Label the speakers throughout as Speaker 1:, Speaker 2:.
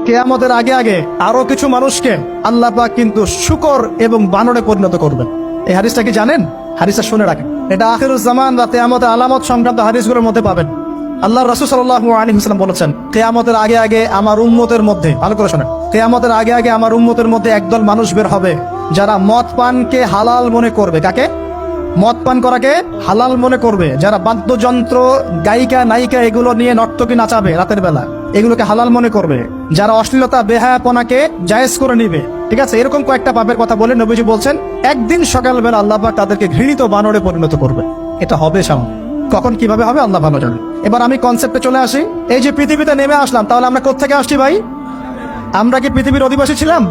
Speaker 1: কিয়ামতের আগে আগে আরো কিছু মানুষকে আল্লাহ পাক কিন্তু শূকর এবং বানরে পরিণত করবেন। এই হাদিসটা কি জানেন? হাদিসটা শুনে রাখেন, এটা আখিরুজ জামান বা কিয়ামতের আলামত সংক্রান্ত হাদিসগুলোর মধ্যে পাবেন। আল্লাহ রাসূল সাল্লাল্লাহু আলাইহি ওয়াসাল্লাম বলেছেন, কিয়ামতের আগে আগে আমার উম্মতের মধ্যে, ভালো করে শোনেন, কিয়ামতের আগে আগে আমার উম্মতের মধ্যে একদল মানুষ বের হবে যারা মদ পানকে হালাল মনে করবে। কাকে? মদ পান করাকে হালাল মনে করবে। যারা বাদ্যযন্ত্র, গায়িকা, নায়িকা এগুলো নিয়ে নর্তকী নাচাবে রাতের বেলা, এগুলোকে হালাল মনে করবে। যারা অশ্লীলতা, বেহায়াপনাকে জায়েজ করে নিবে, ঠিক আছে, এরকম কয়েকটা পাপের কথা বলে নবীজি বলছেন একদিন সকালবেলা আল্লাহ পাক তাদেরকে ঘৃণিত বানরে পরিণত করবে। এটা হবে সামনে, কখন কিভাবে হবে আল্লাহ ভালো জানেন। এবার আমি কনসেপ্টে চলে আসি। এই যে পৃথিবীতে নেমে আসলাম, তাহলে আমরা কোত্থেকে আসছি ভাই? আমরা কি পৃথিবীর অধিবাসী ছিলাম?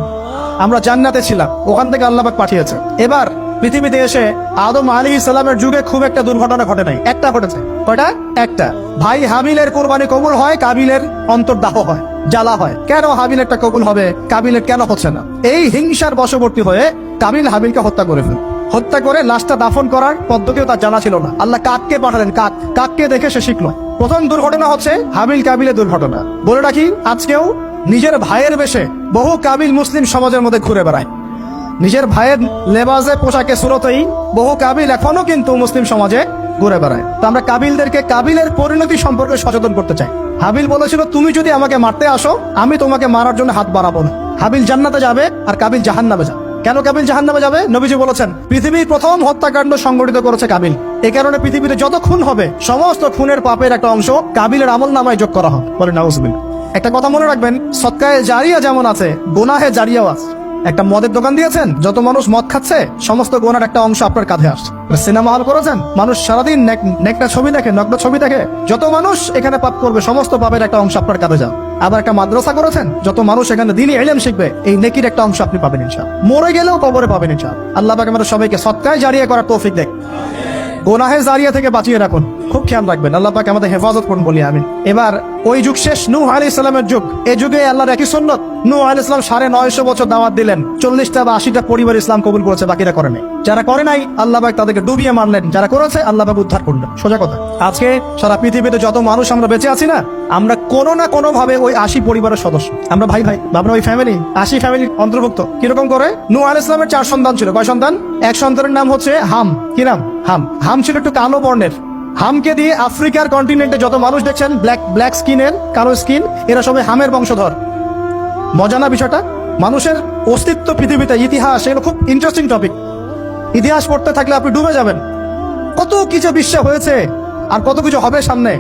Speaker 1: আমরা জান্নাতে ছিলাম, ওখান থেকে আল্লাহ পাক পাঠিয়েছে। এবার পৃথিবীতে এসে আদম আলাইহিস সালামের যুগে খুব একটা দুর্ঘটনা ঘটে নাই, একটা ঘটেছে। কয়টা? একটা। ভাই হাবিলের কোরবানি কবুল হয়, কাবিলের অন্তর্দাহ হয়, জ্বালা হয়। কেন হাবিলেরটা কবুল হবে, কাবিলের কেন হচ্ছে না? এই হিংসার বশবর্তী হয়ে কাবিল হাবিলকে হত্যা করে ফেলে, হত্যা করে লাশটা দাফন করার পদ্ধতিও তার জানা ছিল না। আল্লাহ কাককে পাঠালেন, কাককে দেখে সে শিখলো। প্রথম দুর্ঘটনা হচ্ছে হাবিল কাবিলের দুর্ঘটনা। বলে রাখি, আজকেও নিজের ভাইয়ের বেশে বহু কাবিল মুসলিম সমাজের মধ্যে ঘুরে বেড়ায়। নিজের ভাইয়ের লেবাসে, পোশাকে, সুরতেই বহু কাবিল এখনো কিন্তু মুসলিম সমাজে ঘুরে বেড়ায়। তো আমরা কাবিলদেরকে কাবিলের পরিণতি সম্পর্কে সচেতন করতে চাই। হাবিল বলেছিল, তুমি যদি আমাকে মারতে আসো, আমি তোমাকে মারার জন্য হাত বাড়াবো না। হাবিল জান্নাতে যাবে আর কাবিল জাহান্নামে যাবে। কেন কাবিল জাহান্নামে যাবে? নবীজি বলেছেন, পৃথিবীর প্রথম হত্যাকাণ্ড সংগঠিত করেছে কাবিল। এই কারণে পৃথিবীতে যত খুন হবে, সমস্ত খুনের পাপের একটা অংশ কাবিলের আমল নামায় যোগ করা হবে। বলে নাউজুবিল্লাহ। একটা কথা মনে রাখবেন, সদকায়ে জারিয়া যেমন আছে, গুনাহে জারিয়াও আছে। একটা মদের দোকান দিয়েছেন, যত মানুষ মদ খাচ্ছে, সমস্ত গোনার একটা অংশ আপনার কাঁধে আসছে। সিনেমা হল করেছেন, মানুষ সারাদিন নেকটা ছবি দেখে, নগ্ন ছবি দেখে, যত মানুষ এখানে পাপ করবে, সমস্ত পাপের একটা অংশ আপনার কাঁধে যাবে। আবার একটা মাদ্রাসা করেছেন, যত মানুষ এখানে দ্বীনি ইলম শিখবে, এই নেকির একটা অংশ আপনি পাবেন ইনশাআল্লাহ। মরে গেলেও কবরে পাবেন ইনশাআল্লাহ। আল্লাহ পাক আমাদের সবাইকে সদকায়ে জারিয়া করার তৌফিক দেয়, গোনাহে জারিয়া থেকে বাঁচিয়ে রাখুন। খুব খেয়াল রাখবেন, আল্লাহ পাক আমাদের হেফাজত করুন বলি আমিন। এবার ওই যুগ শেষ, নূহ আলাইহিস সালামের যুগ। এই যুগে আল্লাহর একই সুন্নত, নূহ আলাইহিস সালাম 950 বছর দাওয়াত দিলেন, 40টা বা 80টা পরিবার ইসলাম কবুল করেছে, বাকিরা করে নাই। যারা করে নাই আল্লাহ পাক তাদেরকে ডুবিয়ে মারলেন, যারা করেছে আল্লাহ পাক উদ্ধার করলেন। সোজা কথা, আজকে সারা পৃথিবীতে যত মানুষ আমরা বেঁচে আছি না, আমরা কোনো না কোনো ভাবে ওই 80 পরিবারের সদস্য। আমরা ভাই ভাই, আমরা ওই ফ্যামিলি, 80 ফ্যামিলির অন্তর্ভুক্ত। কিরকম করে? নূহ আলাইহিস সালামের 4 সন্তান ছিল। কয় সন্তান? এক সন্তানের নাম হচ্ছে হাম। কি নাম? হাম। হাম ছিল একটু কালো বর্ণের। হামকে দিয়ে আফ্রিকার কন্টিনেন্টে যত মানুষ দেখছেন ব্ল্যাক স্কিনের, কালো স্কিন, এরা সবাই হামের বংশধর। মজা না বিষয়টা? মানুষের অস্তিত্ব পৃথিবীতে, ইতিহাস, এগুলো খুব ইন্টারেস্টিং টপিক। ইতিহাস পড়তে থাকলে আপনি ডুবে যাবেন। কত কিছু বিশ্বে হয়েছে আর কত কিছু হবে সামনে।